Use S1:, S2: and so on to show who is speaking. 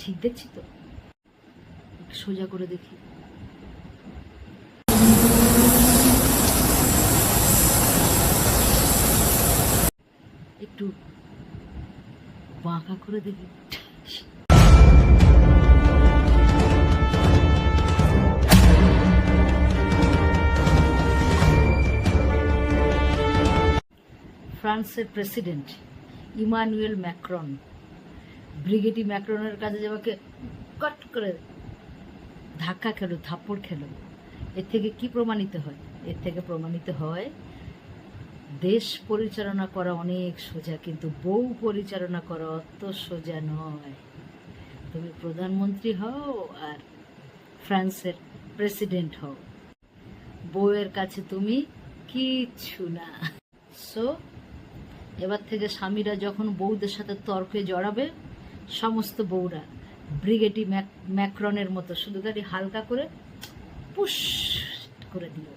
S1: ঠিক দেখছি তো? সোজা করে দেখি। একটু বাঁকা করে দেখি। ফ্রান্সের প্রেসিডেন্ট ইমানুয়েল ম্যাক্রন ব্রিগেডি ম্যাক্রনের কাছে যাওয়াকে কট করে ধাক্কা খেলো, থাপ্পড় খেলো। এর থেকে কি প্রমাণিত হয়? এর থেকে প্রমাণিত হয় দেশ পরিচালনা করা অনেক সোজা, কিন্তু বউ পরিচালনা করা অত সোজা নয়। তুমি প্রধানমন্ত্রী হও আর ফ্রান্সের প্রেসিডেন্ট হও, বউয়ের কাছে তুমি কিচ্ছু না। সো এবার থেকে স্বামীরা যখন বউদের সাথে তর্কে জড়াবে, সমস্ত বউরা ব্রিগেডি ম্যাক্রনের মতো শুধু গাড়ি হালকা করে পুশ করে দিও।